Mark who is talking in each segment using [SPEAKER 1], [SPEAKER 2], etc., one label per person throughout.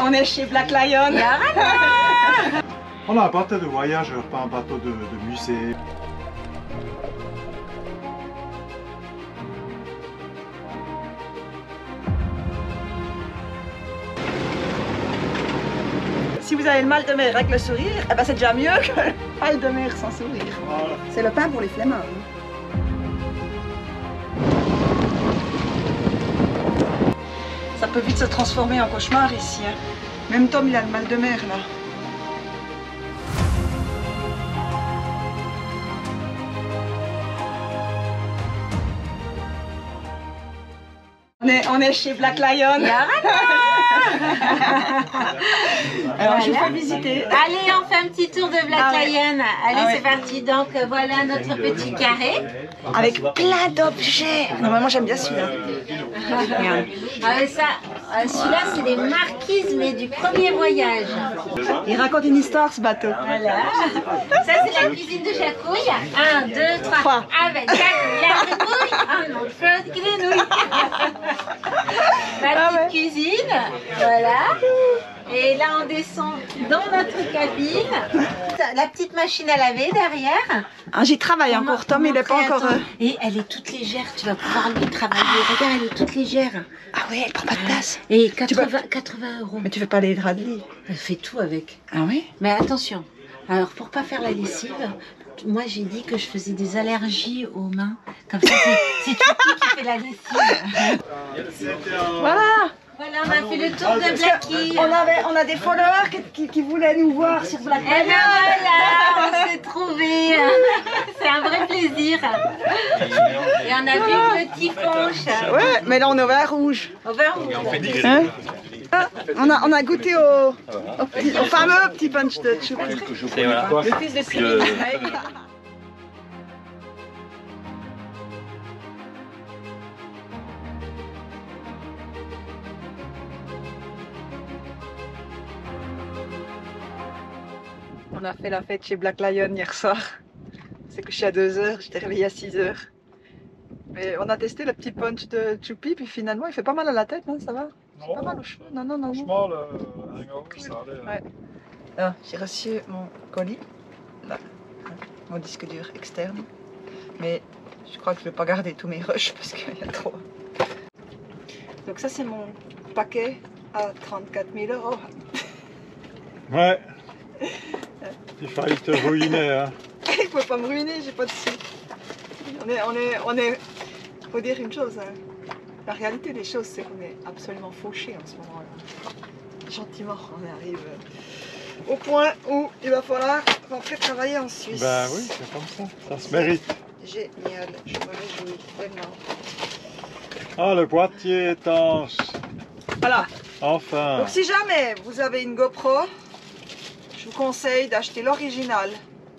[SPEAKER 1] On est chez Black Lion.
[SPEAKER 2] On a un bateau de voyageurs, pas un bateau de musée.
[SPEAKER 1] Si vous avez le mal de mer avec le sourire, eh ben c'est déjà mieux que le mal de mer sans sourire.
[SPEAKER 2] Voilà.
[SPEAKER 1] C'est le pain pour les flemmards. Ça peut vite se transformer en cauchemar ici. Hein. Même Tom, il a le mal de mer là. On est chez Black Lion. Alors je vous fais visiter.
[SPEAKER 3] Allez, on fait un petit tour de Black Lion. Allez, c'est parti. Donc voilà notre petit carré.
[SPEAKER 1] Avec plein d'objets. Normalement j'aime bien celui-là.
[SPEAKER 3] Celui-là, c'est des marquises, mais du premier voyage.
[SPEAKER 1] Il raconte une histoire ce bateau.
[SPEAKER 3] Voilà. Ça, c'est la cuisine de Jacouille. 1, 2, 3. Avec la grenouille. Un autre flot de grenouille. Ma petite cuisine. Voilà. Et là, on descend dans notre cabine. La petite machine à laver derrière.
[SPEAKER 1] Ah, j'y travaille encore, Tom, il n'est pas encore...
[SPEAKER 3] Et elle est toute légère, tu vas pouvoir lui travailler. Regarde, elle est toute légère.
[SPEAKER 1] Ah oui, elle prend pas de place.
[SPEAKER 3] Et 80 €.
[SPEAKER 1] Mais tu fais pas les draps de lit.
[SPEAKER 3] Elle fait tout avec.
[SPEAKER 1] Ah oui?
[SPEAKER 3] Mais attention, alors pour pas faire la lessive, moi j'ai dit que je faisais des allergies aux mains. Comme ça, c'est Tupi qui fait la lessive.
[SPEAKER 1] Voilà.
[SPEAKER 3] Voilà, on a fait le tour de Blacky.
[SPEAKER 1] On a des followers qui voulaient nous voir sur Black Lion.
[SPEAKER 3] Et bien voilà, on s'est trouvés. C'est un vrai plaisir. Et on a vu le petit ponche.
[SPEAKER 1] Ouais, mais là on est au vin rouge.
[SPEAKER 3] Au vin rouge.
[SPEAKER 1] Hein? On a goûté au fameux petit punch de Choupi. Le fils de Cyril. On a fait la fête chez Black Lion hier soir. C'est couché à 2 h, j'étais réveillée à 6 h. Mais on a testé le petit punch de Choupi, puis finalement il fait pas mal à la tête, hein, ça va?
[SPEAKER 2] Non,
[SPEAKER 1] pas mal aux cheveux. Non.
[SPEAKER 2] Franchement, le hangover, ça allait.
[SPEAKER 1] Ouais. Alors, j'ai reçu mon colis, là, mon disque dur externe. Mais je crois que je ne vais pas garder tous mes rushs parce qu'il y a trop. Donc ça c'est mon paquet à 34 000 €.
[SPEAKER 2] Ouais. Il fallait te ruiner, hein.
[SPEAKER 1] Il ne faut pas me ruiner, j'ai pas de sous. Faut dire une chose, hein. La réalité des choses, c'est qu'on est absolument fauchés en ce moment-là. Gentiment, on arrive au point où il va falloir rentrer travailler en Suisse.
[SPEAKER 2] Ben oui, c'est comme ça se mérite.
[SPEAKER 1] Génial, je me réjouis vraiment.
[SPEAKER 2] Ah, le boîtier étanche.
[SPEAKER 1] Voilà.
[SPEAKER 2] Enfin.
[SPEAKER 1] Donc si jamais vous avez une GoPro, je vous conseille d'acheter l'original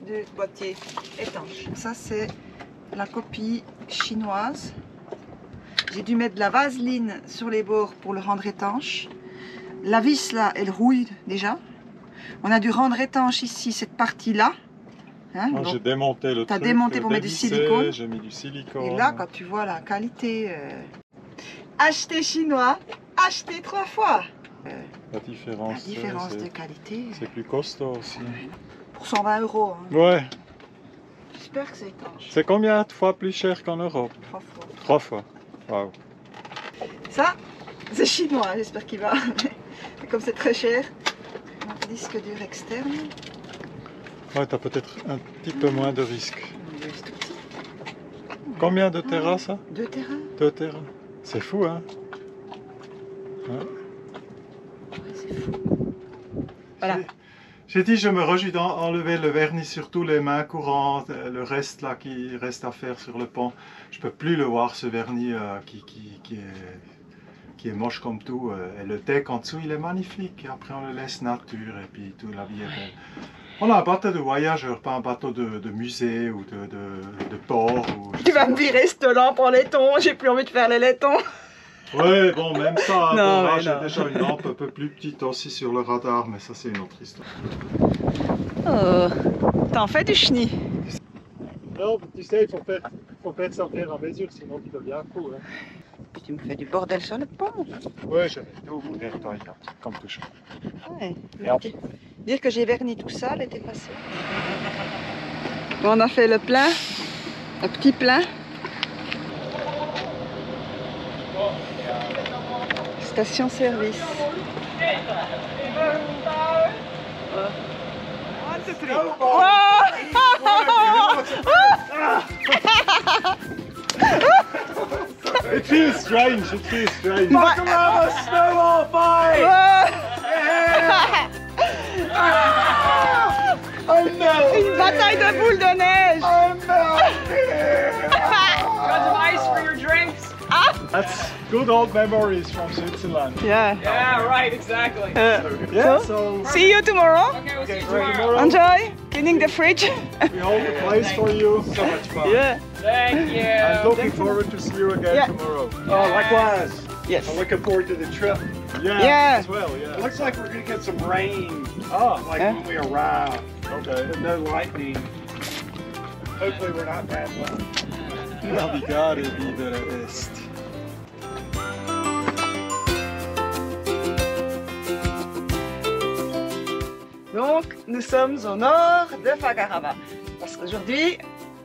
[SPEAKER 1] du boîtier étanche. Ça c'est la copie chinoise. J'ai dû mettre de la vaseline sur les bords pour le rendre étanche. La vis là, elle rouille déjà. On a dû rendre étanche ici cette partie-là. Hein,
[SPEAKER 2] moi j'ai démonté le truc.
[SPEAKER 1] Tu as démonté pour mettre du silicone.
[SPEAKER 2] J'ai mis du silicone.
[SPEAKER 1] Et là, quand tu vois la qualité, acheter chinois, acheter 3 fois.
[SPEAKER 2] La différence
[SPEAKER 1] de qualité.
[SPEAKER 2] C'est plus costaud aussi.
[SPEAKER 1] Pour 120 €. Hein.
[SPEAKER 2] Ouais.
[SPEAKER 1] J'espère que c'est étanche.
[SPEAKER 2] C'est combien de fois plus cher qu'en Europe?
[SPEAKER 1] 3 fois.
[SPEAKER 2] 3 fois. Waouh.
[SPEAKER 1] Ça, c'est chinois, j'espère qu'il va. Mais comme c'est très cher, mon disque dur externe.
[SPEAKER 2] Ouais, t'as peut-être un petit peu moins de risque. Combien de terras ça?
[SPEAKER 1] 2 terrains.
[SPEAKER 2] 2 terras. C'est fou, hein? Ouais.
[SPEAKER 1] Ouais, c'est fou. Voilà.
[SPEAKER 2] J'ai dit, je me réjouis d'enlever le vernis sur tous les mains courantes, le reste là qui reste à faire sur le pont. Je peux plus le voir, ce vernis qui est moche comme tout. Et le deck en dessous, il est magnifique. Et après, on le laisse nature et puis tout, la vie est belle. On a un bateau de voyageur, pas un bateau de musée ou de port.
[SPEAKER 1] Tu vas me virer cette lampe en laiton, j'ai plus envie de faire les laitons.
[SPEAKER 2] Ouais, bon, même ça,
[SPEAKER 1] non,
[SPEAKER 2] bon, j'ai déjà une lampe un peu plus petite aussi sur le radar, mais ça c'est une autre histoire.
[SPEAKER 1] Oh, t'en fais du chenille?
[SPEAKER 2] Non, tu sais, il faut faire ça faire à mesure, sinon tu deviens fou. Hein.
[SPEAKER 1] Tu me fais du bordel sur le pont.
[SPEAKER 2] Ouais, j'avais tout nettoyé, comme toujours.
[SPEAKER 1] Ouais.
[SPEAKER 2] Et hop.
[SPEAKER 1] Dire que j'ai verni tout ça, l'été passé. Bon, on a fait le plein, un petit plein. Station-service.
[SPEAKER 2] It feels strange, it feels strange. Macarena snowball fight! I'm melting!
[SPEAKER 1] Une bataille de boules de neige!
[SPEAKER 2] I'm melting!
[SPEAKER 4] Got some ice for your drinks?
[SPEAKER 2] That's good old memories from Switzerland.
[SPEAKER 1] Yeah.
[SPEAKER 4] Yeah, right, exactly.
[SPEAKER 2] Yeah, so
[SPEAKER 1] See you tomorrow.
[SPEAKER 4] Okay, we'll see you
[SPEAKER 2] great.
[SPEAKER 4] tomorrow.
[SPEAKER 1] Enjoy cleaning the fridge.
[SPEAKER 2] we hold a place for you. So much fun.
[SPEAKER 1] Yeah.
[SPEAKER 4] Thank you.
[SPEAKER 2] I'm looking forward to see you again
[SPEAKER 1] Yeah.
[SPEAKER 2] tomorrow.
[SPEAKER 5] Oh, likewise.
[SPEAKER 1] Yes.
[SPEAKER 5] I'm looking forward to the trip.
[SPEAKER 2] Yeah,
[SPEAKER 1] Yeah.
[SPEAKER 2] as well, yeah.
[SPEAKER 5] It looks like we're gonna get some rain,
[SPEAKER 2] Ah,
[SPEAKER 5] like
[SPEAKER 1] Yeah.
[SPEAKER 5] when we arrive,
[SPEAKER 2] okay.
[SPEAKER 5] but no lightning. Hopefully we're not bad luck.
[SPEAKER 2] Navigare videre est.
[SPEAKER 1] Donc, nous sommes au nord de Fagarava. Parce qu'aujourd'hui,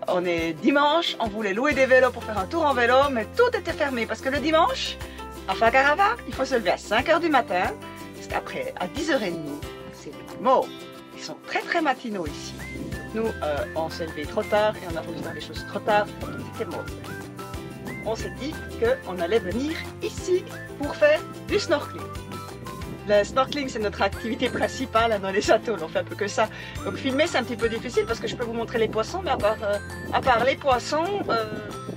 [SPEAKER 1] on est dimanche, on voulait louer des vélos pour faire un tour en vélo, mais tout était fermé. Parce que le dimanche, à Fagarava, il faut se lever à 5 h du matin. Parce qu'après, à 10 h 30, c'est mort. Ils sont très très matinaux ici. Nous, on s'est levé trop tard et on a voulu faire les choses trop tard. C'était mort. On s'est dit qu'on allait venir ici pour faire du snorkeling. Le snorkeling, c'est notre activité principale hein, dans les atolls, on fait un peu que ça. Donc filmer, c'est un petit peu difficile parce que je peux vous montrer les poissons, mais à part les poissons,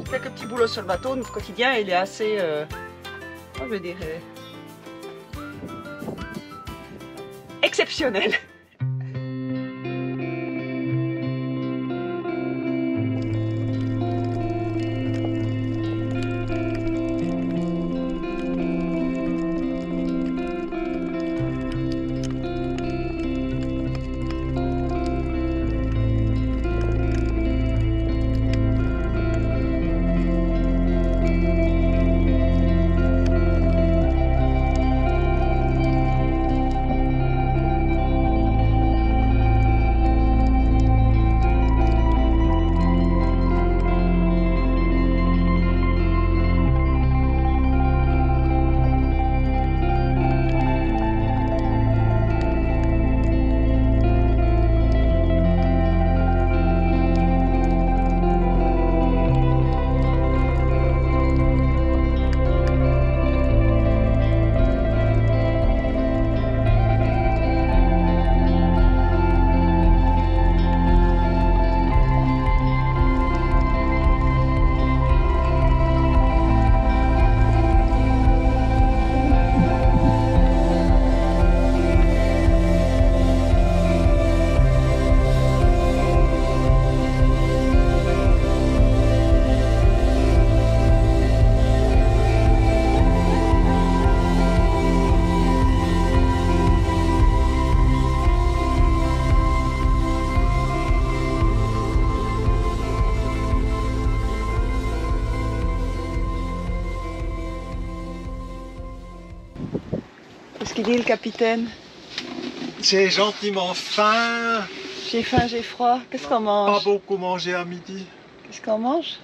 [SPEAKER 1] quelques petits boulots sur le bateau, notre quotidien, il est assez, je veux dire, exceptionnel. Qu'est-ce qu'il dit le capitaine?
[SPEAKER 2] J'ai gentiment faim.
[SPEAKER 1] J'ai faim, j'ai froid. Qu'est-ce qu'on
[SPEAKER 2] Pas
[SPEAKER 1] mange?
[SPEAKER 2] beaucoup mangé à midi.
[SPEAKER 1] Qu'est-ce qu'on mange?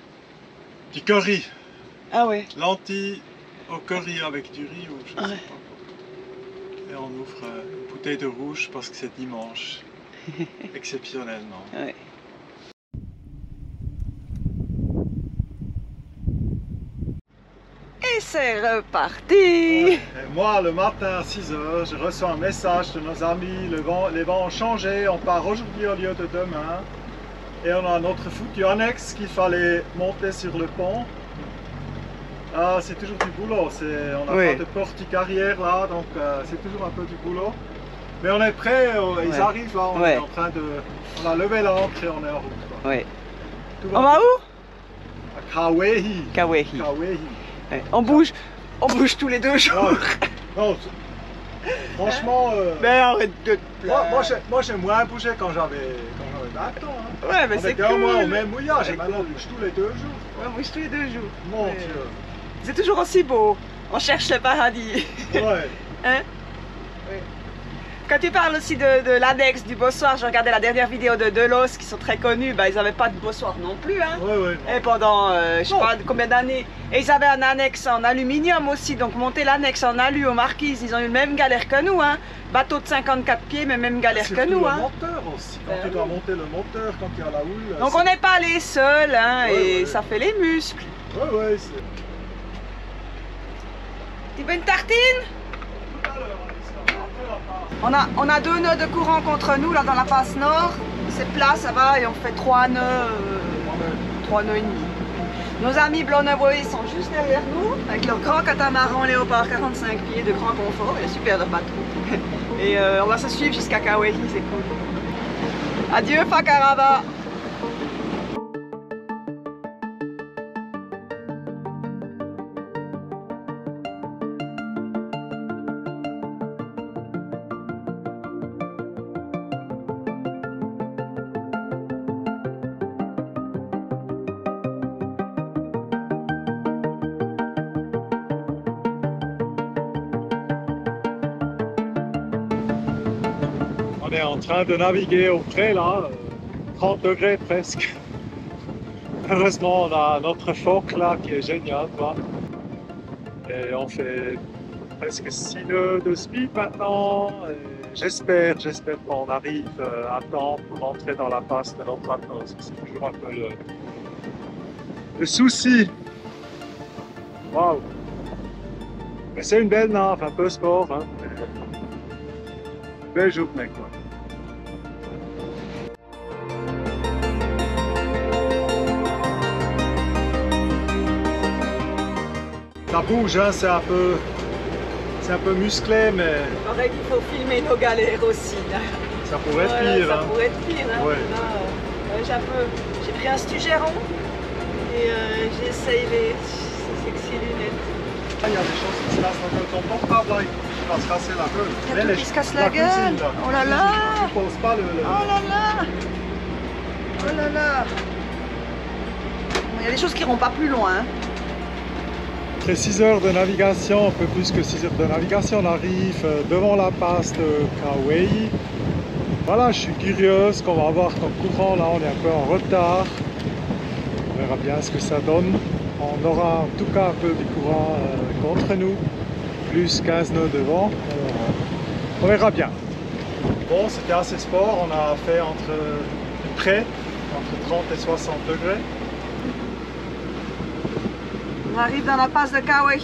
[SPEAKER 2] Du curry.
[SPEAKER 1] Ah oui.
[SPEAKER 2] Lentilles au curry avec du riz ou je sais
[SPEAKER 1] Ouais.
[SPEAKER 2] pas. Et on ouvre une bouteille de rouge parce que c'est dimanche. Exceptionnellement.
[SPEAKER 1] Ouais. Et c'est reparti!
[SPEAKER 2] Et moi, le matin à 6 h, je reçois un message de nos amis. Les vents ont changé, on part aujourd'hui au lieu de demain. Et on a notre foutu annexe qu'il fallait monter sur le pont. Ah, c'est toujours du boulot. On n'a
[SPEAKER 1] Oui.
[SPEAKER 2] pas de portique arrière là, donc c'est toujours un peu du boulot. Mais on est prêt, ils
[SPEAKER 1] Ouais.
[SPEAKER 2] arrivent là, on
[SPEAKER 1] Ouais.
[SPEAKER 2] est en train de. On a levé l'ancre et on est en route. Quoi.
[SPEAKER 1] Oui.
[SPEAKER 2] Tout
[SPEAKER 1] On va où?
[SPEAKER 2] À Kawehi.
[SPEAKER 1] Kawehi.
[SPEAKER 2] Kawehi.
[SPEAKER 1] Ouais. On bouge tous les 2 jours.
[SPEAKER 2] Non, franchement,
[SPEAKER 1] Mais arrête de te plaindre.
[SPEAKER 2] moi j'ai moins bougé quand j'avais 20 ans. Hein.
[SPEAKER 1] Ouais, mais
[SPEAKER 2] On
[SPEAKER 1] c'est
[SPEAKER 2] était
[SPEAKER 1] cool.
[SPEAKER 2] au moins au même mouillage et
[SPEAKER 1] Ouais,
[SPEAKER 2] maintenant on
[SPEAKER 1] cool.
[SPEAKER 2] bouge tous les 2 jours.
[SPEAKER 1] On bouge tous les 2 jours.
[SPEAKER 2] Mon
[SPEAKER 1] Ouais.
[SPEAKER 2] Dieu.
[SPEAKER 1] C'est toujours aussi beau. On cherche le paradis.
[SPEAKER 2] Ouais.
[SPEAKER 1] Hein? Oui. Quand tu parles aussi de l'annexe du bossoir, j'ai regardé la dernière vidéo de Delos qui sont très connus, bah, ils n'avaient pas de bossoir non plus. Hein.
[SPEAKER 2] Ouais.
[SPEAKER 1] Et pendant je sais pas combien d'années. Et ils avaient un annexe en aluminium aussi, donc monter l'annexe en alu aux Marquises, ils ont eu la même galère que nous. Hein. Bateau de 54 pieds, mais même galère que nous.
[SPEAKER 2] Le
[SPEAKER 1] hein.
[SPEAKER 2] moteur aussi, quand tu dois monter le moteur, quand il y a la houle.
[SPEAKER 1] Donc on n'est pas les seuls, hein, et ça fait les muscles.
[SPEAKER 2] Ouais.
[SPEAKER 1] Tu veux une tartine? On a 2 nœuds de courant contre nous là dans la face nord. C'est plat, ça va, et on fait 3 nœuds, 3 nœuds et demi. Nos amis Blonnevoy sont juste derrière nous, avec leur grand catamaran Léopard 45 pieds de grand confort, et super leur bateau. Et on va se suivre jusqu'à Kauai, c'est cool. Adieu Fakarava.
[SPEAKER 2] On est en train de naviguer au près là, 30 degrés presque. Heureusement on a notre phoque là qui est génial quoi. Et on fait presque 6 nœuds de speed maintenant. J'espère qu'on arrive à temps pour rentrer dans la passe de notre bateau. C'est toujours un peu le souci. Waouh! Mais c'est une belle nave, un peu sport. Hein. Belle journée quoi. Ça bouge, hein, c'est un peu musclé, mais
[SPEAKER 1] Pareil qu'il faut filmer nos galères aussi. Là.
[SPEAKER 2] ça pourrait être pire.
[SPEAKER 1] Ça
[SPEAKER 2] Hein.
[SPEAKER 1] pourrait être pire. Hein.
[SPEAKER 2] Ouais.
[SPEAKER 1] Là, j'ai pris un stugéron et j'essaye les sexy lunettes.
[SPEAKER 2] Il y a des choses qui se passent dans ton portable, là, il va se casser la gueule.
[SPEAKER 1] Il y a tout qui se casse la gueule.
[SPEAKER 2] cuisine, là.
[SPEAKER 1] Oh là là.
[SPEAKER 2] Tu poses pas le...
[SPEAKER 1] Oh là là. Oh là là. Il y a des choses qui iront pas plus loin. Hein.
[SPEAKER 2] Après 6 heures de navigation, un peu plus que 6 heures de navigation, on arrive devant la passe de Kauai. Voilà, je suis curieuse qu'on va avoir comme courant, là on est un peu en retard. On verra bien ce que ça donne. On aura en tout cas un peu du courant contre nous, plus 15 nœuds devant. On verra bien. Bon, c'était assez sport, on a fait près entre 30 et 60 degrés.
[SPEAKER 1] On arrive dans la passe de Kauai.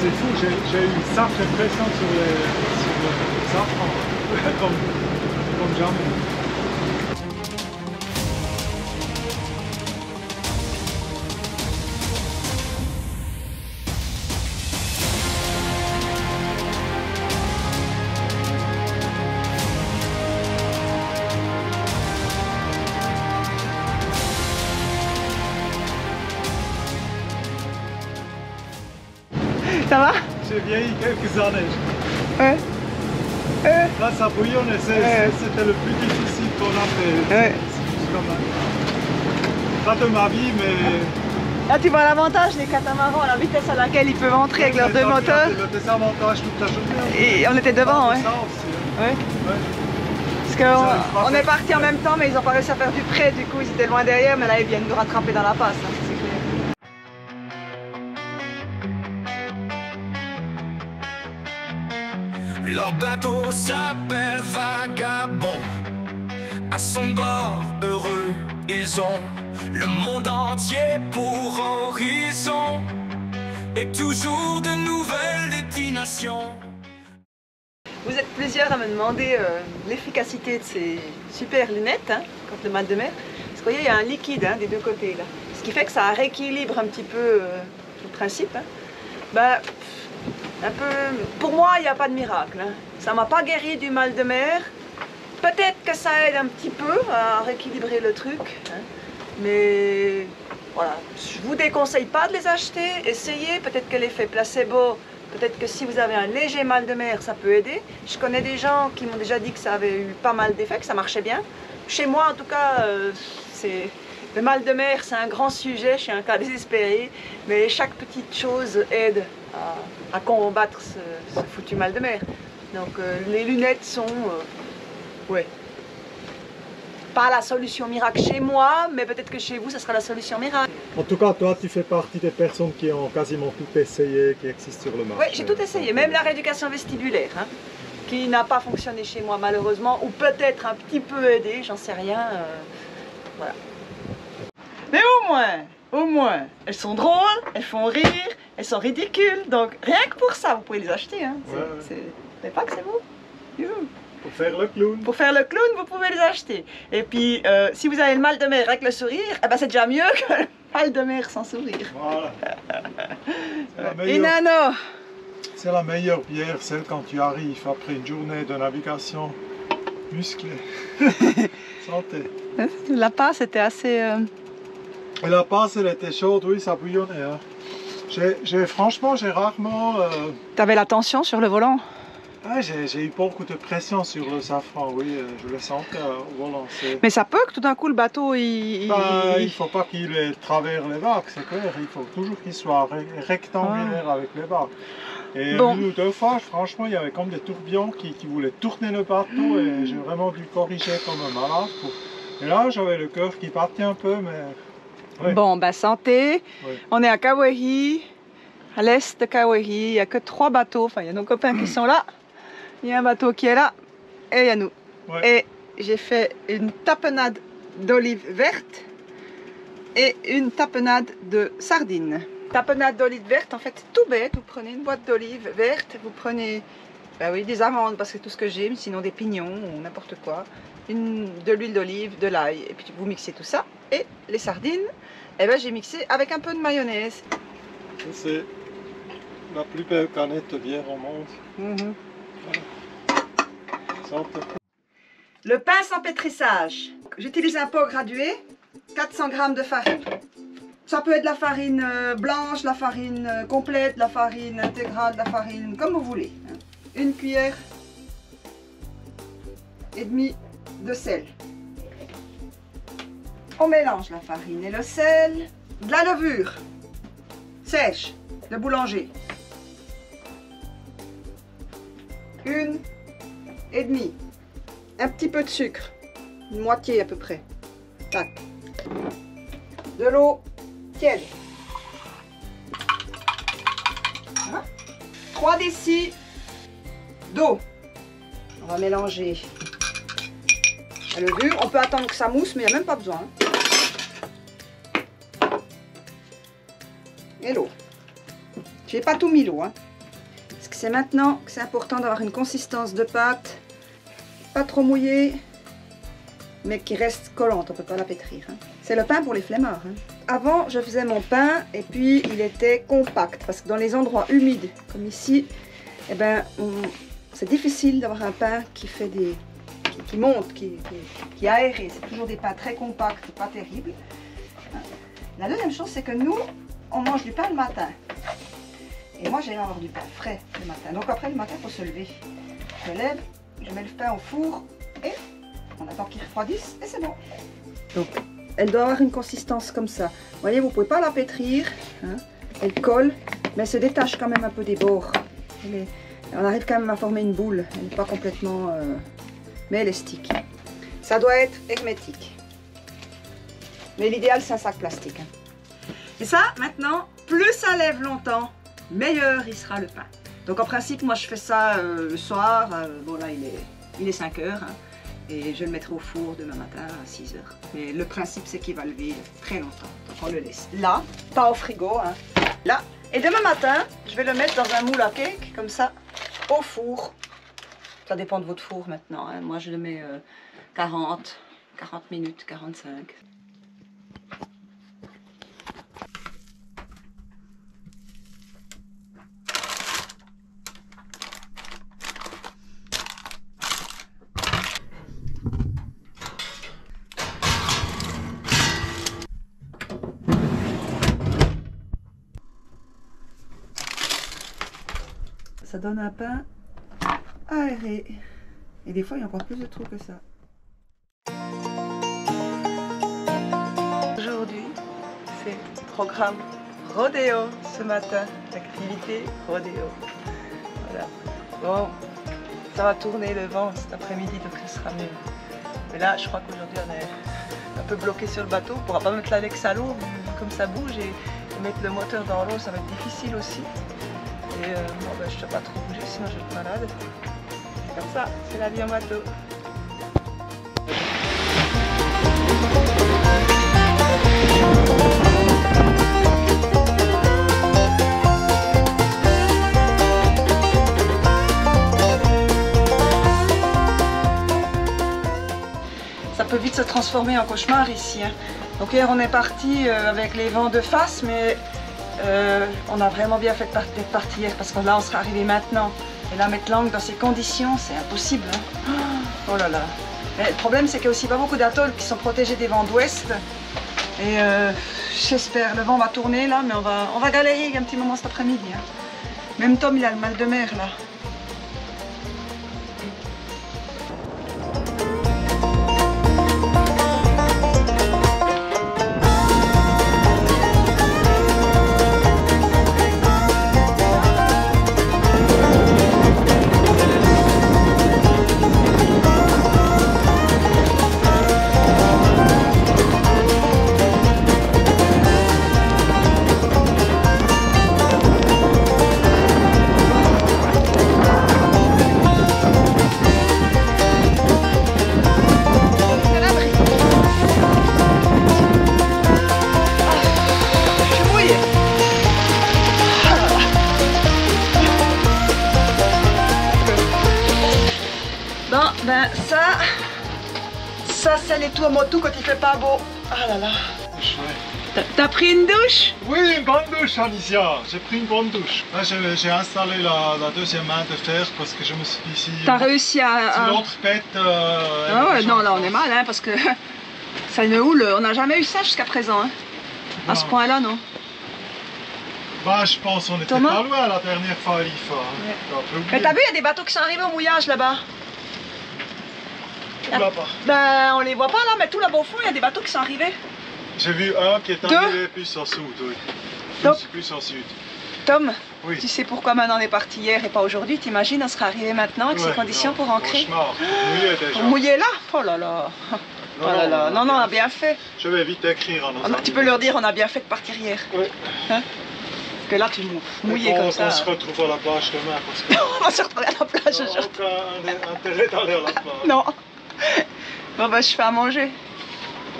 [SPEAKER 2] C'est fou, j'ai eu une sacrée pression sur les enfants, comme jamais.
[SPEAKER 1] Ça va?
[SPEAKER 2] J'ai vieilli quelques années.
[SPEAKER 1] Ouais.
[SPEAKER 2] Là, ça bouillonnait, c'était le plus difficile qu'on a fait.
[SPEAKER 1] Ouais.
[SPEAKER 2] C'est comme pas de ma vie, mais...
[SPEAKER 1] Là, tu vois l'avantage des catamarans, la vitesse à laquelle ils peuvent entrer avec leurs deux moteurs.
[SPEAKER 2] Le désavantage toute la journée.
[SPEAKER 1] Et on était devant, ouais.
[SPEAKER 2] Ça aussi, hein.
[SPEAKER 1] Ouais.
[SPEAKER 2] Ouais.
[SPEAKER 1] Parce qu'on est parti en même temps, mais ils n'ont pas réussi à faire du près, du coup ils étaient loin derrière, mais là ils viennent nous rattraper dans la passe, hein, c'est clair.
[SPEAKER 6] Leur bateau s'appelle Vagabond. À son bord, heureux, ils ont le monde entier pour horizon et toujours de nouvelles destinations.
[SPEAKER 1] Vous êtes plusieurs à me demander l'efficacité de ces super lunettes hein, contre le mal de mer. Parce que vous voyez, il y a un liquide hein, des deux côtés là. Ce qui fait que ça rééquilibre un petit peu le principe. Hein. Ben, un peu, pour moi, il n'y a pas de miracle. Hein. Ça ne m'a pas guéri du mal de mer. Peut-être que ça aide un petit peu à rééquilibrer le truc. Hein. Mais voilà, je ne vous déconseille pas de les acheter. Essayez, peut-être que l'effet placebo, peut-être que si vous avez un léger mal de mer, ça peut aider. Je connais des gens qui m'ont déjà dit que ça avait eu pas mal d'effets, que ça marchait bien. Chez moi, en tout cas, le mal de mer, c'est un grand sujet, je suis un cas désespéré. Mais chaque petite chose aide à combattre ce foutu mal de mer. Donc les lunettes sont, ouais, pas la solution miracle chez moi, mais peut-être que chez vous, ça sera la solution miracle.
[SPEAKER 2] En tout cas, toi, tu fais partie des personnes qui ont quasiment tout essayé, qui existent sur le marché.
[SPEAKER 1] Oui, j'ai tout essayé, même la rééducation vestibulaire, hein, qui n'a pas fonctionné chez moi malheureusement, ou peut-être un petit peu aidé, j'en sais rien. Voilà. Mais au moins, elles sont drôles, elles font rire, elles sont ridicules, donc rien que pour ça, vous pouvez les acheter. Hein. Mais pas que c'est vous. Youhou.
[SPEAKER 2] Pour faire le clown.
[SPEAKER 1] Pour faire le clown, vous pouvez les acheter. Et puis, si vous avez le mal de mer avec le sourire, eh ben, c'est déjà mieux que le mal de mer sans sourire.
[SPEAKER 2] Voilà.
[SPEAKER 1] Inanno.
[SPEAKER 2] C'est la meilleure bière, celle quand tu arrives après une journée de navigation musclée. Santé.
[SPEAKER 1] La passe était assez...
[SPEAKER 2] Et la passe, elle était chaude, oui, ça bouillonnait. Hein. Franchement, j'ai rarement...
[SPEAKER 1] T'avais la tension sur le volant?
[SPEAKER 2] Ah, j'ai eu beaucoup de pression sur le safran, oui, je le sentais au volant.
[SPEAKER 1] Mais ça peut que tout d'un coup le bateau il
[SPEAKER 2] ne faut pas qu'il ait travers les vagues, c'est clair, il faut toujours qu'il soit rectangulaire avec les vagues. Et
[SPEAKER 1] bon.
[SPEAKER 2] Une ou deux fois, franchement, il y avait comme des tourbillons qui voulaient tourner le bateau et j'ai vraiment dû corriger comme un malade. Et là, j'avais le cœur qui partait un peu, mais... Ouais.
[SPEAKER 1] Bon, bah santé,
[SPEAKER 2] ouais. On
[SPEAKER 1] est à Kauai, à l'est de Kauai, il n'y a que 3 bateaux, enfin il y a nos copains qui sont là. Il y a un bateau qui est là et il y a nous. Ouais. Et j'ai fait une tapenade d'olives vertes et une tapenade de sardines. Tapenade d'olives vertes, en fait, c'est tout bête. Vous prenez une boîte d'olives vertes, vous prenez des amandes parce que c'est tout ce que j'aime, sinon des pignons ou n'importe quoi. De l'huile d'olive, de l'ail, et puis vous mixez tout ça. Et les sardines, j'ai mixé avec un peu de mayonnaise.
[SPEAKER 2] C'est la plus belle canette de bière au monde.
[SPEAKER 1] Voilà.
[SPEAKER 2] Santé.
[SPEAKER 1] Le pain sans pétrissage. J'utilise un pot gradué, 400 g de farine. Ça peut être de la farine blanche, de la farine complète, de la farine intégrale, de la farine comme vous voulez. Une cuillère et demie de sel. On mélange la farine et le sel, de la levure sèche de boulanger. Une et demie. Un petit peu de sucre, une moitié à peu près. Tac. De l'eau tiède. Hein? 3 décis d'eau. On va mélanger la levure. On peut attendre que ça mousse, mais il n'y a même pas besoin. Et l'eau. Je n'ai pas tout mis l'eau. Hein. Parce que c'est maintenant que c'est important d'avoir une consistance de pâte pas trop mouillée, mais qui reste collante, on ne peut pas la pétrir. Hein. C'est le pain pour les flemmards. Hein. Avant, je faisais mon pain et puis il était compact, parce que dans les endroits humides, comme ici, eh ben, c'est difficile d'avoir un pain qui fait qui monte, qui est aéré. C'est toujours des pains très compacts, pas terribles. La deuxième chose, c'est que nous, on mange du pain le matin. Et moi, j'aime avoir du pain frais le matin. Donc après, le matin, il faut se lever. Je lève, je mets le pain au four et on attend qu'il refroidisse et c'est bon. Donc, elle doit avoir une consistance comme ça. Vous voyez, vous ne pouvez pas la pétrir. Hein. Elle colle, mais elle se détache quand même un peu des bords. On arrive quand même à former une boule. Elle n'est pas complètement... mais elle est stick. Ça doit être hermétique. Mais l'idéal, c'est un sac plastique. Hein. Et ça, maintenant, plus ça lève longtemps, meilleur il sera le pain. Donc en principe, moi je fais ça le soir. Bon là, il est 5 heures. Hein, et je le mettrai au four demain matin à 6 heures. Mais le principe, c'est qu'il va lever très longtemps. Donc on le laisse là, pas au frigo. Hein, là. Et demain matin, je vais le mettre dans un moule à cake, comme ça, au four. Ça dépend de votre four maintenant. Hein. Moi, je le mets 40 minutes, 45. Ça donne un pain aéré. Et des fois, il y a encore plus de trous que ça. Aujourd'hui, c'est programme rodéo ce matin. L'activité rodéo. Voilà. Bon, ça va tourner le vent cet après-midi, donc ce sera mieux. Mais là, je crois qu'aujourd'hui, on est un peu bloqué sur le bateau. On ne pourra pas mettre l'Alex à l'eau, comme ça bouge, et mettre le moteur dans l'eau, ça va être difficile aussi. Et bon, ben, je ne dois pas trop bouger, sinon je vais être malade. C'est comme ça, c'est la vie en bateau. Ça peut vite se transformer en cauchemar ici. Hein. Donc hier on est parti avec les vents de face, mais on a vraiment bien fait d'être parti hier parce que là on serait arrivé maintenant. Et là mettre l'angle dans ces conditions, c'est impossible. Hein. Oh là là. Mais le problème c'est qu'il y a aussi pas beaucoup d'atolls qui sont protégés des vents d'ouest. Et j'espère, le vent va tourner là, mais on va galérer un petit moment cet après-midi. Hein. Même Tom il a le mal de mer là. Ça c'est les tours moto quand il fait pas beau. Ah là là. T'as pris une douche?
[SPEAKER 2] Oui, une bonne douche, Alicia. J'ai pris une bonne douche. Là, j'ai installé la deuxième main de fer parce que je me suis dit si...
[SPEAKER 1] T'as réussi à...
[SPEAKER 2] Si l'autre pète...
[SPEAKER 1] ah ouais, non, là on est mal, hein, parce que ça ne houle. On n'a jamais eu ça jusqu'à présent. Hein. À ce point-là, non.
[SPEAKER 2] Bah, je pense qu'on était
[SPEAKER 1] Thomas?
[SPEAKER 2] pas loin la dernière fois, Alifa. Hein.
[SPEAKER 1] Ouais. Mais t'as vu, il y a des bateaux qui sont arrivés au mouillage là-bas.
[SPEAKER 2] Tout là-bas.
[SPEAKER 1] Ben, on les voit pas là, mais tout là-bas au fond, il y a des bateaux qui sont arrivés.
[SPEAKER 2] J'ai vu un qui est arrivé plus au sud, oui. Plus au sud.
[SPEAKER 1] Tom,
[SPEAKER 2] oui.
[SPEAKER 1] Tu sais pourquoi maintenant on est parti hier et pas aujourd'hui? T'imagines, on serait arrivé maintenant avec ces conditions pour ancrer?
[SPEAKER 2] Mouillé déjà.
[SPEAKER 1] Mouillé là? Oh là là. Oh là là. Non, non, on a bien fait.
[SPEAKER 2] Je vais vite écrire à nos amis.
[SPEAKER 1] Tu peux leur dire, on a bien fait de partir hier.
[SPEAKER 2] Oui.
[SPEAKER 1] Hein? Parce que là, tu mouillais comme ça.
[SPEAKER 2] On se retrouve à la plage demain. Parce que...
[SPEAKER 1] on va se retrouver à la plage
[SPEAKER 2] aujourd'hui. Aucun intérêt d'aller à la plage.
[SPEAKER 1] Non. Bon bah je fais à manger.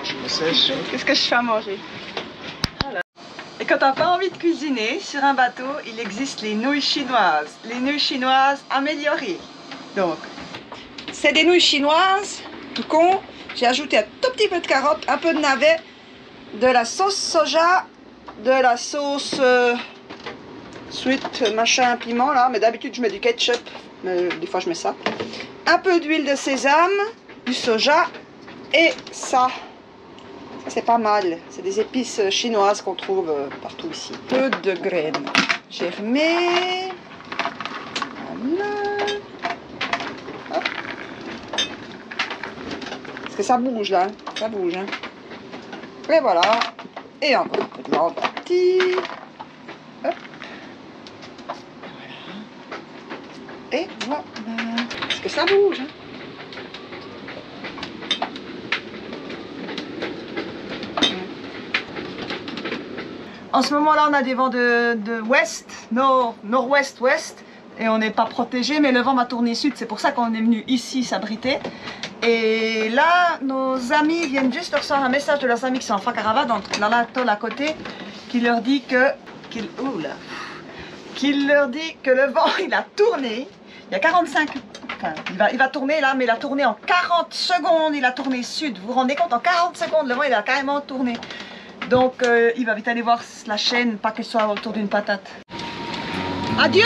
[SPEAKER 2] Je me sèche.
[SPEAKER 1] Qu'est-ce que je fais à manger? Voilà. Et quand t'as pas envie de cuisiner, sur un bateau, il existe les nouilles chinoises. Les nouilles chinoises améliorées. Donc, c'est des nouilles chinoises, tout con. J'ai ajouté un tout petit peu de carottes, un peu de navets, de la sauce soja, de la sauce sweet machin piment là. Mais d'habitude je mets du ketchup, mais des fois je mets ça. Un peu d'huile de sésame, du soja et ça c'est pas mal, c'est des épices chinoises qu'on trouve partout ici. Peu de graines germées, voilà. Hop. Parce que ça bouge là, ça bouge. Hein. Et voilà, et encore un peu de l'encre petit. Hop. Voilà. Et voilà, parce que ça bouge. Hein. En ce moment-là, on a des vents de ouest, nord-ouest, ouest. Et on n'est pas protégé, mais le vent va tourner sud. C'est pour ça qu'on est venu ici s'abriter. Et là, nos amis viennent juste de recevoir un message de leurs amis qui sont en Fakarava, donc dans l'atoll à côté, qui leur dit que... Qu'il leur dit que le vent, il a tourné. Il y a 45... Enfin, il va tourner là, mais il a tourné en 40 secondes. Il a tourné sud. Vous vous rendez compte, en 40 secondes, le vent, il a carrément tourné. Donc, il va vite aller voir la chaîne, pas qu'elle soit autour d'une patate. Adieu!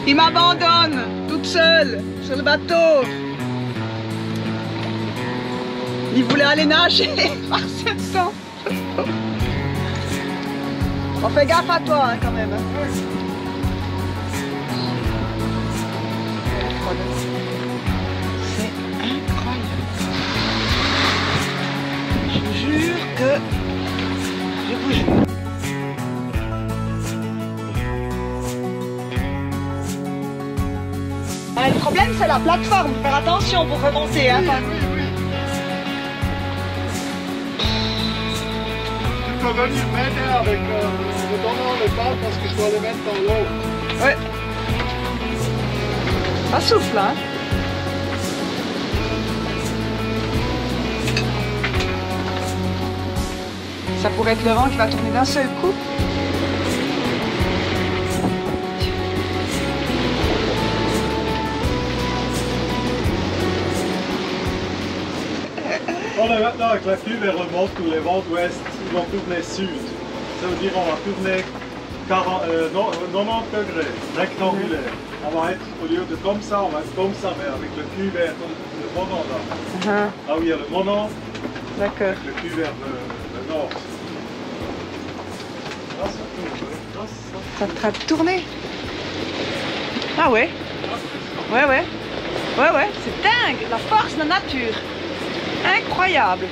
[SPEAKER 1] Il m'abandonne, toute seule, sur le bateau. Il voulait aller nager par cette sang. On fait gaffe à toi, hein, quand même. C'est incroyable. Je vous jure que... Je vous jure. Le problème, c'est la plateforme. Faire attention pour remonter. Hein.
[SPEAKER 2] Oui. Tu peux venir m'aider avec le donnant les balles parce que je dois les mettre dans l'eau.
[SPEAKER 1] Ouais. Ça souffle, hein. Ça pourrait être le vent qui va tourner d'un seul coup.
[SPEAKER 2] On est maintenant avec la cuve et remonte où les vents d'ouest ils vont tourner sud. Ça veut dire qu'on va tourner 90 degrés, rectangulaire. On va être, au lieu de comme ça, on va être comme ça, mais avec le cul vers le monant là. Ah oui, il y a le monant.
[SPEAKER 1] D'accord.
[SPEAKER 2] Avec le cul vers le nord. Là, ça tourne. Là,
[SPEAKER 1] Ça est en train de tourner. Ah ouais. Ouais, c'est dingue, la force de la nature. Incroyable.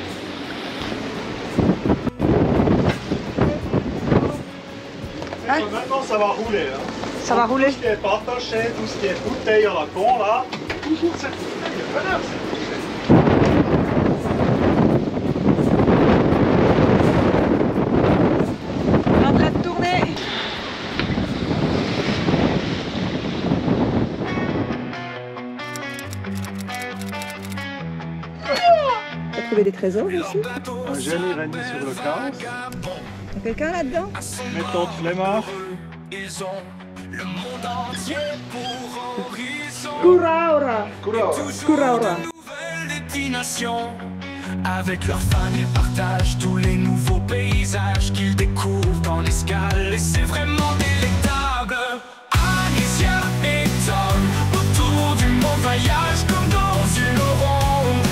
[SPEAKER 2] Maintenant, ça va rouler. Hein.
[SPEAKER 1] Ça va rouler.
[SPEAKER 2] Tout ce qui est partaché, tout ce qui est bouteille à la con là, toujours cette bouteille, voilà, c'est bouteille.
[SPEAKER 1] On est en train de tourner. T'as trouvé des trésors ici?
[SPEAKER 2] Un génie régné sur le chaos.
[SPEAKER 1] Y'a quelqu'un là-dedans?
[SPEAKER 2] Méthode flemmard.
[SPEAKER 6] Ils ont le monde entier pour horizon.
[SPEAKER 1] Kuraura. Kuraura.
[SPEAKER 6] Nouvelle destination. Avec leurs fans, ils partagent tous les nouveaux paysages qu'ils découvrent dans l'escale. Et c'est vraiment délectable. Anicia et Tom, autour du monde voyage comme dans une ronde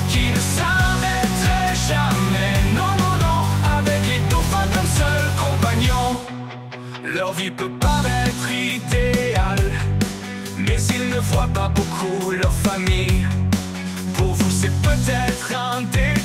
[SPEAKER 6] qui ne s'arrêterait jamais. Non, avec les dauphins comme seul compagnon. Leur vie peut paraître idéale, mais ils ne voient pas beaucoup leur famille. Pour vous c'est peut-être un délire.